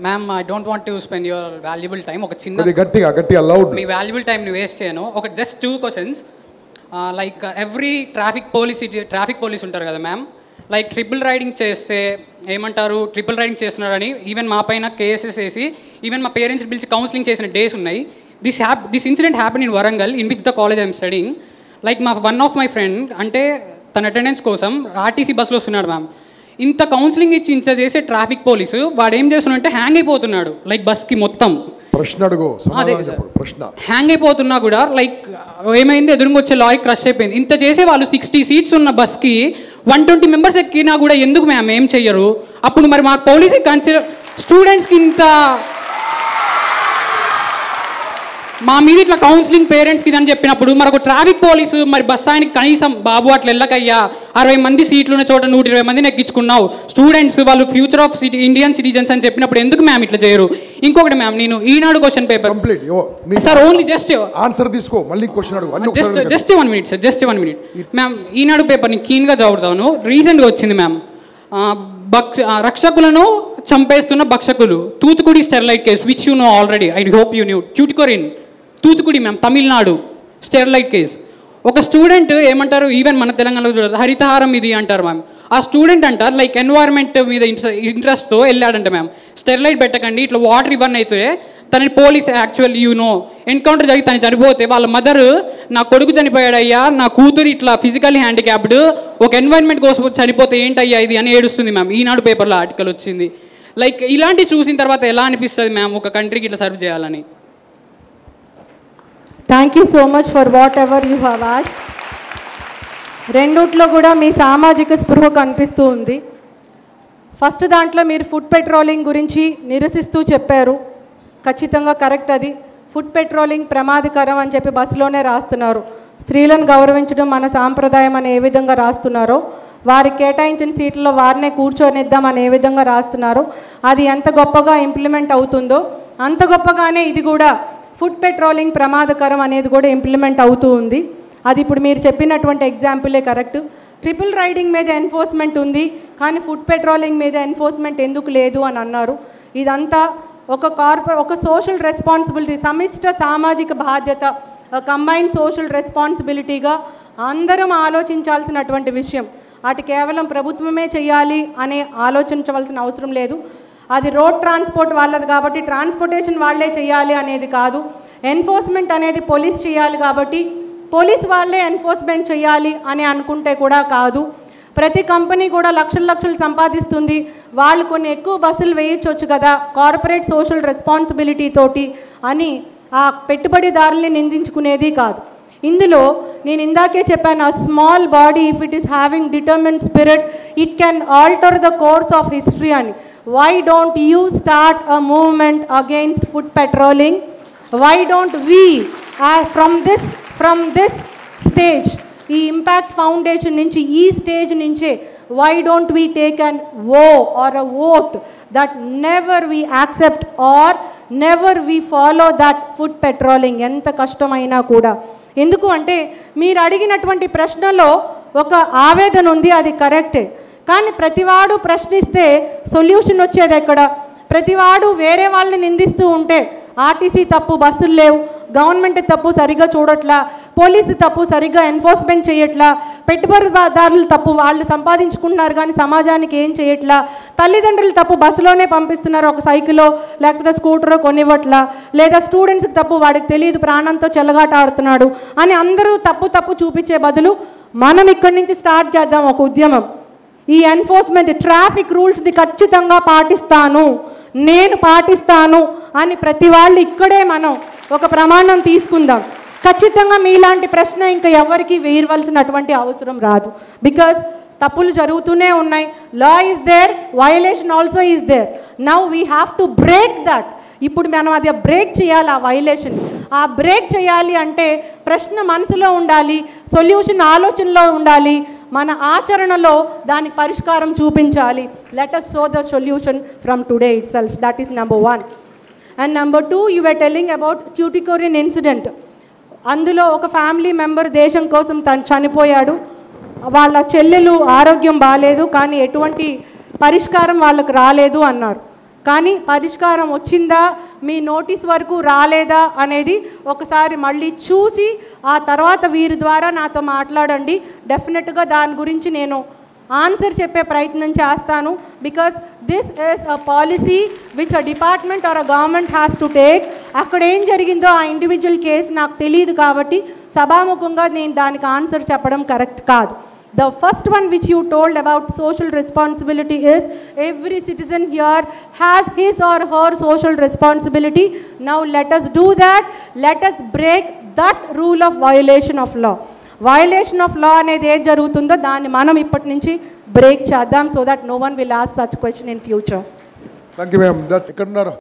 Ma'am, I don't want to spend your valuable time. ఒక చిన్న గట్టిగా లౌడ్. మీ valuable టైంని వేస్ట్ చేయను. ఒక just 2 questions. Like every traffic police ఉంటారు కదా మ్యామ్, లైక్ ట్రిపుల్ రైడింగ్ చేస్తే ఏమంటారు, ట్రిపుల్ రైడింగ్ చేస్తున్నారని ఈవెన్ మా పైన కేసెస్ వేసి ఈవెన్ మా పేరెంట్స్ పిలిచి కౌన్సిలింగ్ చేసిన డేస్ ఉన్నాయి. This incident happen in Warangal in which the college I'm studying. Like one of my friend అంటే తన అటెండెన్స్ కోసం ఆర్టీసీ బస్సులో వస్తున్నాడు మ్యామ్. ఇంత కౌన్సిలింగ్ ఇచ్చి ఇంత చేసే ట్రాఫిక్ పోలీసు వాడు ఏం చేస్తున్నాడంటే హ్యాంగ్ అయిపోతున్నాడు. లైక్ బస్కి మొత్తం హ్యాంగ్ అయిపోతున్నా కూడా లైక్ ఏమైంది, ఎదురుగా వచ్చే లారీ క్రష్ అయిపోయింది. ఇంత చేసే వాళ్ళు 60 సీట్స్ ఉన్న బస్కి 120 మెంబర్స్ ఎక్కినా కూడా ఎందుకు మ్యామ్ ఏం చెయ్యరు? అప్పుడు మరి మాకు పోలీసు కన్సిడర్ స్టూడెంట్స్కి ఇంత మా మీద ఇట్లా కౌన్సిలింగ్ పేరెంట్స్కి అని చెప్పినప్పుడు మరి ఒక ట్రాఫిక్ పోలీసు మరి బస్ ఆయనకి కనీసం బాబు అట్లా వెళ్ళకయ్యా, 60 మంది సీట్లు ఉన్న చోట 120 మందిని ఎక్కించుకున్నావు, స్టూడెంట్స్ వాళ్ళు ఫ్యూచర్ ఆఫ్ ఇండియన్ సిటిజన్స్ అని చెప్పినప్పుడు ఎందుకు మ్యామ్ ఇట్లా చేయరు? ఇంకొకటి మ్యామ్, నేను Eenadu question paper sir only just answer తీసుకో, మళ్ళీ క్వశ్చన్ అడుగు. Just 1 minute sir, just 1 minute ma'am. Eenadu పేపర్ని క్లీన్గా చదువుతాను. రీసెంట్గా వచ్చింది మ్యామ్, రక్షకులను చంపేస్తున్న భక్షకులు, Thoothukudi Sterlite case which you know already, I hope you knew. Tuticorin Thoothukudi ma'am, Tamil Nadu Sterlite case. ఒక స్టూడెంట్ ఏమంటారు, ఈవెన్ మన తెలంగాణలో చూడదు, హరితహారం ఇది అంటారు మ్యామ్. ఆ స్టూడెంట్ అంటారు లైక్ ఎన్వైర్న్మెంట్ మీద ఇంట్రెస్ట్తో వెళ్ళాడంట మ్యామ్. స్టెర్లైట్ పెట్టకండి, ఇట్లా వాటర్ ఇవన్నీ అయితే తనని పోలీస్ యాక్చువల్ ఎన్కౌంటర్ జరిగి తను చనిపోతే వాళ్ళ మదర్ నా కొడుకు చనిపోయాడయ్యా, నా కూతురు ఇట్లా ఫిజికల్లీ హ్యాండిక్యాప్డ్, ఒక ఎన్వైర్న్మెంట్ కోసం చనిపోతే ఏంటయ్యా ఇది అని ఏడుస్తుంది మ్యామ్. ఈనాడు పేపర్లో ఆర్టికల్ వచ్చింది. లైక్ ఇలాంటివి చూసిన తర్వాత ఎలా అనిపిస్తుంది మ్యామ్ ఒక కంట్రీకి ఇట్లా సర్వ్ చేయాలని? Thank you so much for what ever you have asked. రెండిట్లో కూడా మీ సామాజిక స్పృహ కనిపిస్తూ ఉంది. ఫస్ట్ దాంట్లో మీరు ఫుడ్ పెట్రోలింగ్ గురించి నిరసిస్తూ చెప్పారు. ఖచ్చితంగా కరెక్ట్. అది ఫుడ్ పెట్రోలింగ్ ప్రమాదకరం అని చెప్పి బస్సులోనే రాస్తున్నారు. స్త్రీలను గౌరవించడం మన సాంప్రదాయం అని ఏ విధంగా రాస్తున్నారో, వారికి కేటాయించిన సీట్లలో వారినే కూర్చొనిద్దాం అని ఏ విధంగా రాస్తున్నారో, అది ఎంత గొప్పగా ఇంప్లిమెంట్ అవుతుందో అంత గొప్పగానే ఇది కూడా ఫుడ్ పెట్రోలింగ్ ప్రమాదకరం అనేది కూడా ఇంప్లిమెంట్ అవుతూ ఉంది. అది ఇప్పుడు మీరు చెప్పినటువంటి ఎగ్జాంపులే కరెక్ట్. ట్రిపుల్ రైడింగ్ మీద ఎన్ఫోర్స్మెంట్ ఉంది, కానీ ఫుడ్ పెట్రోలింగ్ మీద ఎన్ఫోర్స్మెంట్ ఎందుకు లేదు అని అన్నారు. ఇదంతా ఒక సోషల్ రెస్పాన్సిబిలిటీ, సమిష్ట సామాజిక బాధ్యత, కంబైన్డ్ సోషల్ రెస్పాన్సిబిలిటీగా అందరం ఆలోచించాల్సినటువంటి విషయం. అటు కేవలం ప్రభుత్వమే చేయాలి అనే ఆలోచించవలసిన అవసరం లేదు. అది రోడ్ ట్రాన్స్పోర్ట్ వాళ్ళది కాబట్టి ట్రాన్స్పోర్టేషన్ వాళ్ళే చేయాలి అనేది కాదు. ఎన్ఫోర్స్మెంట్ అనేది పోలీస్ చేయాలి కాబట్టి పోలీస్ వాళ్ళే ఎన్ఫోర్స్మెంట్ చేయాలి అని అనుకుంటే కూడా కాదు. ప్రతి కంపెనీ కూడా లక్షలు సంపాదిస్తుంది, వాళ్ళు కొన్ని ఎక్కువ బస్సులు వేయించవచ్చు కదా కార్పొరేట్ సోషల్ రెస్పాన్సిబిలిటీ తోటి అని ఆ పెట్టుబడిదారుల్ని నిందించుకునేది కాదు. ఇందులో నేను ఇందాకే చెప్పాను, ఆ small body if it is having determine spirit it can alter the course of history అని. Why don't you start a movement against food patrolling? Why don't we from this stage, ఈ ఇంపాక్ట్ ఫౌండేషన్ నుంచి, ఈ stage నుంచే why don't we take an or a oath that never we accept or never we follow that food patrolling, ఎంత కష్టమైనా కూడా. ఎందుకు అంటే మీరు అడిగినటువంటి ప్రశ్నలో ఒక ఆవేదన ఉంది, అది కరెక్టే. కానీ ప్రతివాడు ప్రశ్నిస్తే సొల్యూషన్ వచ్చేది ఎక్కడ? ప్రతివాడు వేరే వాళ్ళని నిందిస్తూ ఉంటే ఆర్టీసీ తప్పు, బస్సులు లేవు, గవర్నమెంట్ తప్పు సరిగ్గా చూడట్లా, పోలీసు తప్పు సరిగ్గా ఎన్ఫోర్స్మెంట్ చేయట్లా, పెట్టుబడిదారులు తప్పు వాళ్ళు సంపాదించుకుంటున్నారు కానీ సమాజానికి ఏం చేయట్లా, తల్లిదండ్రులు తప్పు బస్సులోనే పంపిస్తున్నారు ఒక సైకిలో లేకపోతే స్కూటరో కొనివ్వట్లా, లేదా స్టూడెంట్స్కి తప్పు వాడికి తెలియదు ప్రాణంతో చెలగాట ఆడుతున్నాడు అని అందరూ తప్పు చూపించే బదులు మనం ఇక్కడి నుంచి స్టార్ట్ చేద్దాం ఒక ఉద్యమం. ఈ ఎన్ఫోర్స్మెంట్ ట్రాఫిక్ రూల్స్ని ఖచ్చితంగా పాటిస్తాను, నేను పాటిస్తాను అని ప్రతి వాళ్ళు ఇక్కడే మనం ఒక ప్రమాణం తీసుకుందాం. ఖచ్చితంగా మీలాంటి ప్రశ్న ఇంకా ఎవరికి వేయవలసినటువంటి అవసరం రాదు. బికాజ్ తప్పులు జరుగుతూనే ఉన్నాయి. Law is there, violation also is there. Now we have to break that. ఇప్పుడు మనం అది బ్రేక్ చేయాలి, ఆ వైలేషన్. ఆ బ్రేక్ చేయాలి అంటే ప్రశ్న మనసులో ఉండాలి, సొల్యూషన్ ఆలోచనలో ఉండాలి, మన ఆచరణలో దానికి పరిష్కారం చూపించాలి. Let us show the solution from today itself. That is number 1. And number 2, you were telling about Tuticorin incident. అందులో ఒక ఫ్యామిలీ మెంబర్ దేశం కోసం తను చనిపోయాడు. వాళ్ళ చెల్లెలు ఆరోగ్యం బాగాలేదు కానీ ఎటువంటి పరిష్కారం వాళ్ళకు రాలేదు అన్నారు. కానీ పరిష్కారం వచ్చిందా, మీ నోటీస్ వరకు రాలేదా అనేది ఒకసారి మళ్ళీ చూసి ఆ తర్వాత వీరి ద్వారా నాతో మాట్లాడండి. డెఫినెట్గా దాని గురించి నేను ఆన్సర్ చెప్పే ప్రయత్నం చేస్తాను. Because this is a policy which a department or a government has to take. అక్కడ ఏం జరిగిందో ఆ ఇండివిజువల్ కేసు నాకు తెలియదు కాబట్టి సభాముఖంగా నేను దానికి ఆన్సర్ చెప్పడం కరెక్ట్ కాదు. The first one which you told about social responsibility is every citizen here has his or her social responsibility. Now let us do that. Let us break that rule of violation of law. Violation of law అనేది ఏం జరుగుతుందో దాన్ని మనం ఇప్పటి నుంచి break చేద్దాం, so that no one will ask such question in future. Thank you, ma'am. That ఎక్కడున్నారు?